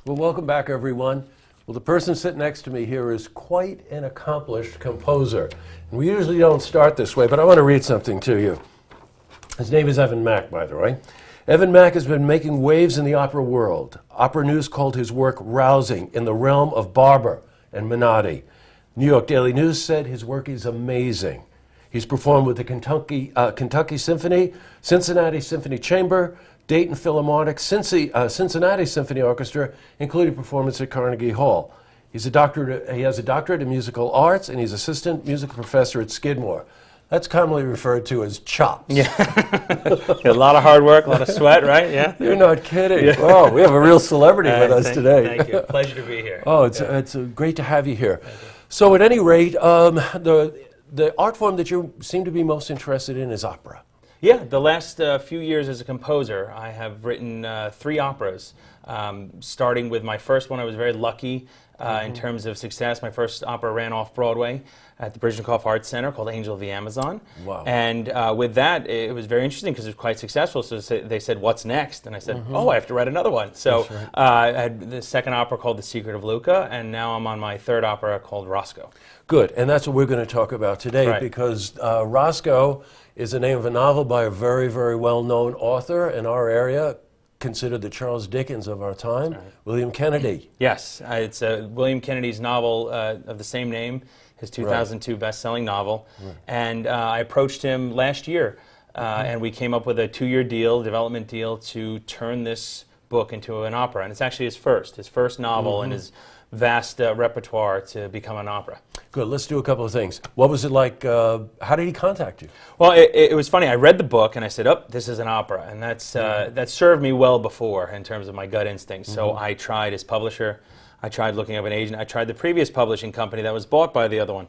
Well, welcome back, everyone. Well, the person sitting next to me here is quite an accomplished composer. And we usually don't start this way, but I want to read something to you. His name is Evan Mack, by the way. Evan Mack has been making waves in the opera world. Opera News called his work rousing in the realm of Barber and Menotti. New York Daily News said his work is amazing. He's performed with the Kentucky Symphony, Cincinnati Symphony Chamber, Dayton Philharmonic, Cincinnati Symphony Orchestra, including performance at Carnegie Hall. He has a doctorate in musical arts, and he's assistant musical professor at Skidmore. That's commonly referred to as chops. Yeah. A lot of hard work, a lot of sweat, right? Yeah. You're not kidding. Yeah. Wow, we have a real celebrity with us today. Thank you. Pleasure to be here. Oh, it's great to have you here. So at any rate, the art form that you seem to be most interested in is opera. Yeah, the last few years as a composer, I have written 3 operas. Starting with my first one, I was very lucky in terms of success. My first opera ran off Broadway at the Brezhnev Arts Center called Angel of the Amazon. Wow. And with that, it was very interesting because it was quite successful. So they said, "What's next?" And I said, "Oh, I have to write another one." So I had the second opera called The Secret of Luca, and now I'm on my third opera called Roscoe. Good, and that's what we're going to talk about today, Right. because Roscoe is the name of a novel by a very, very well-known author in our area, considered the Charles Dickens of our time, William Kennedy. Yes, it's William Kennedy's novel of the same name, his 2002 best-selling novel. And I approached him last year, and we came up with a 2-year development deal, to turn this book into an opera. And it's actually his first novel in his vast repertoire to become an opera. Good, let's do a couple of things. What was it like, how did he contact you? Well, it was funny. I read the book and I said, "Oh, this is an opera," and that served me well before in terms of my gut instincts. So I tried his publisher, I tried looking up an agent, I tried the previous publishing company that was bought by the other one.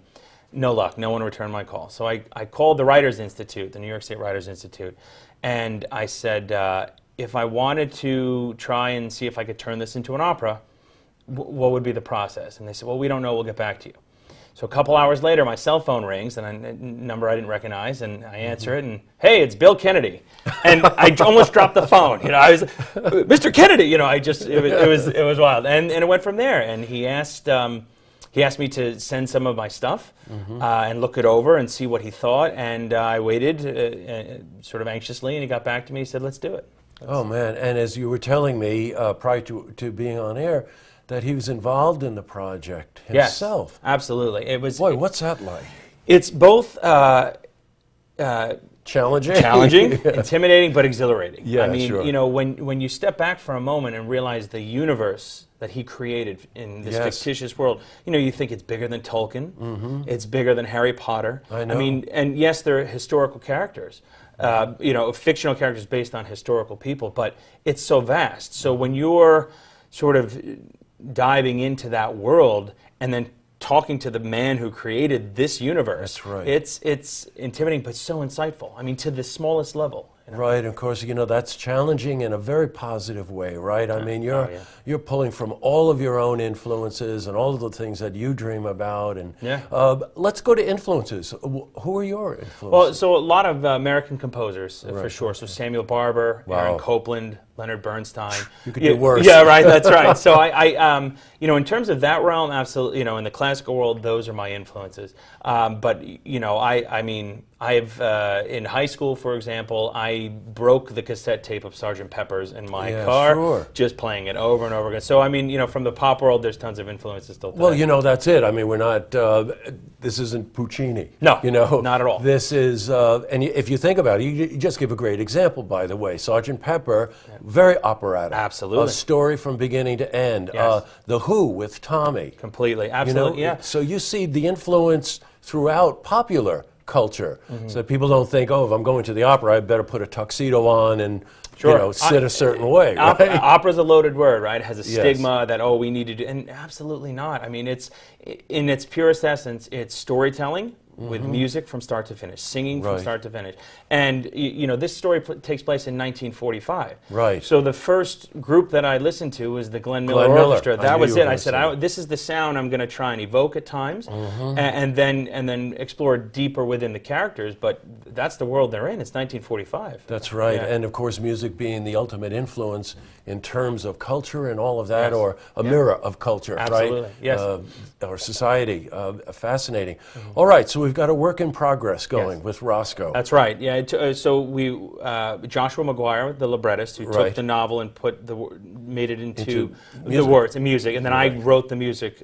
No luck. No one returned my call. So I called the Writers Institute, the New York State Writers Institute, and I said, if I wanted to try and see if I could turn this into an opera, what would be the process? And they said, "Well, we don't know. We'll get back to you." So a couple hours later, my cell phone rings, and a number I didn't recognize, and I answer it, and hey, it's Bill Kennedy, and I almost dropped the phone. You know, I was, "Mr. Kennedy," you know, it was wild, and it went from there. And he asked me to send some of my stuff and look it over and see what he thought, and I waited sort of anxiously, and he got back to me. He said, "Let's do it." Oh man! And as you were telling me prior to being on air, that he was involved in the project himself. Yes, absolutely. It was. Boy, what's that like? It's both challenging, intimidating, but exhilarating. Yeah, I mean, sure. you know, when you step back for a moment and realize the universe that he created in this fictitious world, you know, you think it's bigger than Tolkien, it's bigger than Harry Potter. I know. I mean, and yes, they're historical characters. You know, fictional characters based on historical people, but it's so vast. So when you're sort of diving into that world and then talking to the man who created this universe, that's right. It's intimidating, but so insightful. I mean, to the smallest level. You know? Right, of course, you know, that's challenging in a very positive way, right? I mean, you're pulling from all of your own influences and all of the things that you dream about. And let's go to influences. Who are your influences? Well, so a lot of American composers, for sure. So Samuel Barber, Aaron Copland, Leonard Bernstein. You could do worse. Yeah, right, that's right. So I you know, in terms of that realm, absolutely, you know, in the classical world, those are my influences. But, you know, I mean, I've, in high school, for example, I broke the cassette tape of Sgt. Pepper's in my car, just playing it over and over again. So, I mean, you know, from the pop world, there's tons of influences still today. Well, you know, that's it. I mean, we're not, this isn't Puccini. No, you know, not at all. This is, and if you think about it, you just give a great example, by the way. Sgt. Pepper, very operatic. Absolutely. A story from beginning to end. Yes. The Who with Tommy. Completely, absolutely, you know, So you see the influence throughout popular culture. So people don't think, oh, if I'm going to the opera, I better put a tuxedo on and you know, sit a certain way. Right? Opera's a loaded word, right? It has a stigma that, oh, we need to do, and absolutely not. I mean, it's in its purest essence, it's storytelling with music from start to finish, singing from Right. start to finish. And this story takes place in 1945. Right. So the first group that I listened to was the Glenn Miller Glenn Miller. Orchestra. I That knew was you were it. I gonna said, say this is the sound I'm going to try and evoke at times, and then explore deeper within the characters. But that's the world they're in. It's 1945. That's right. Yeah. And of course, music being the ultimate influence in terms of culture and all of that, Yes. or a mirror of culture, Absolutely. right? Yes. Or society. Fascinating. All right, so we've got a work in progress going Yes. with Roscoe. That's right. Yeah. So we Joshua McGuire, the librettist, who Right. took the novel and made it into the music. words and music, and then I Right. wrote the music.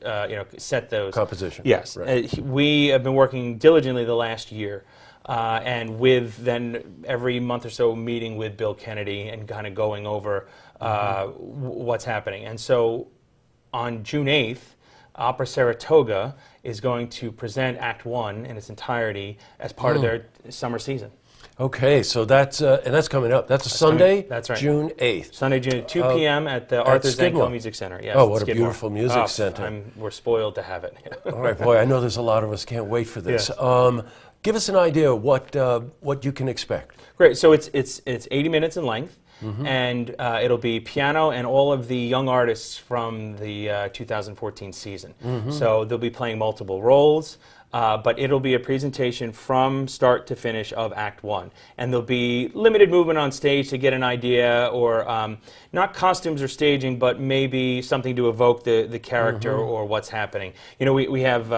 Set those Composition. Yes. Right. We have been working diligently the last year. And with then every month or so meeting with Bill Kennedy and kind of going over what's happening. And so on June 8th, Opera Saratoga is going to present Act One in its entirety as part of their summer season. Okay, so that's coming up. That's a Sunday, That's right. June 8th. Sunday, June 2 p.m. at the Arthur Skidmore. Zankel Music Center. Yes, Oh, what a Skidmore. beautiful music Oh, center. We're spoiled to have it. All right, boy, I know there's a lot of us can't wait for this. Yeah. Give us an idea what you can expect. Great. So it's 80 minutes in length, and it'll be piano and all of the young artists from the 2014 season. So they'll be playing multiple roles. But it'll be a presentation from start to finish of Act One. And there'll be limited movement on stage to get an idea, or not costumes or staging, but maybe something to evoke the character or what's happening. We have,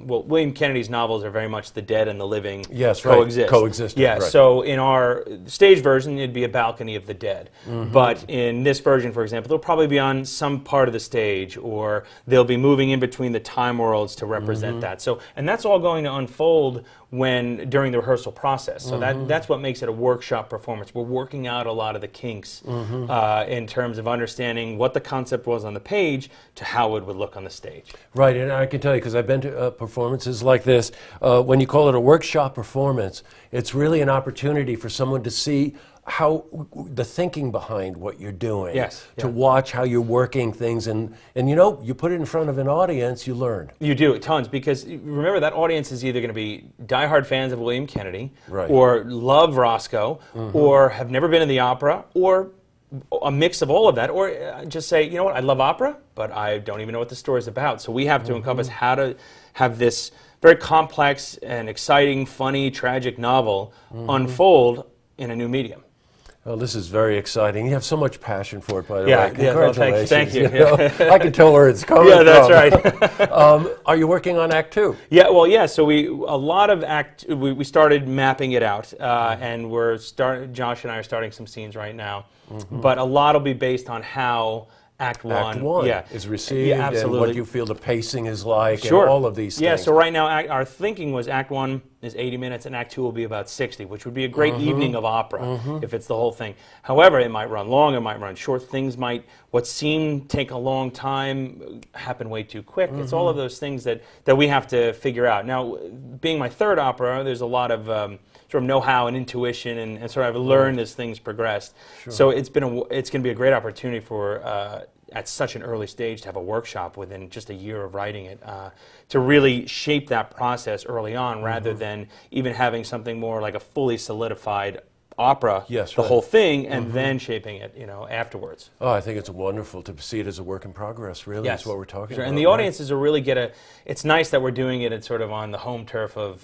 William Kennedy's novels are very much the dead and the living Yes, right. coexist. Coexisting, Yeah, right. so in our stage version, it'd be a balcony of the dead. But in this version, for example, they'll probably be on some part of the stage, or they'll be moving in between the time worlds to represent that. So, and that's all going to unfold during the rehearsal process. So that's what makes it a workshop performance. We're working out a lot of the kinks in terms of understanding what the concept was on the page to how it would look on the stage. Right, and I can tell you, because I've been to performances like this, when you call it a workshop performance, it's really an opportunity for someone to see how the thinking behind what you're doing. Yes, To yeah. watch how you're working things, and you put it in front of an audience, you learn. You do, tons, because remember that audience is either going to be diehard fans of William Kennedy, Right. or love Roscoe, or have never been in the opera, or a mix of all of that, or just say, you know what, I love opera, but I don't even know what the story's about. So we have to encompass how to have this very complex and exciting, funny, tragic novel unfold in a new medium. Well, this is very exciting. You have so much passion for it, by the Yeah, way. yeah, well, Congratulations. thank you. know. I can tell where it's coming Yeah, that's from. right. Are you working on Act Two? Yeah, well, yeah. So we started mapping it out, and Josh and I are starting some scenes right now. But a lot will be based on how Act One, Act One yeah, is received, yeah, and absolutely. what you feel the pacing is like, Sure. and all of these Yeah, things. so right now our thinking was Act One is 80 minutes and Act Two will be about 60, which would be a great evening of opera if it's the whole thing. However, it might run long, it might run short. Things what seem take a long time, happen way too quick. It's all of those things that we have to figure out. Now, being my third opera, there's a lot of sort of know-how and intuition, and sort of I've learned as things progressed. So it's going to be a great opportunity for at such an early stage to have a workshop within just a year of writing it, to really shape that process early on, rather than even having something more like a fully solidified opera, Yes, the right. whole thing, and then shaping it, afterwards. Oh, I think it's wonderful to see it as a work in progress, really. That's what we're talking Sure. about. And the right? audiences will really it's nice that we're doing it at sort of on the home turf of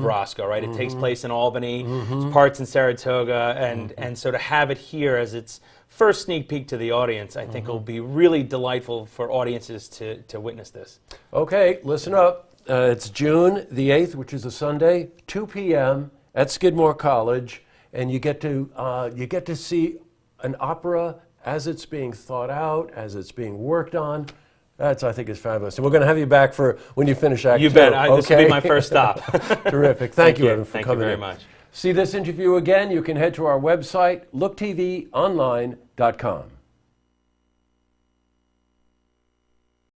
Roscoe, right? It takes place in Albany, it's parts in Saratoga, and so to have it here as its first sneak peek to the audience, I think will be really delightful for audiences to witness this. Okay, listen up. It's June the 8th, which is a Sunday, 2 p.m. at Skidmore College, and you get to see an opera as it's being thought out, as it's being worked on. I think is fabulous. And we're going to have you back for when you finish Act You Two. bet. This will be okay? my first stop. Terrific. Thank you, Evan, for Thank coming you very in. much. See this interview again, you can head to our website, looktvonline.com.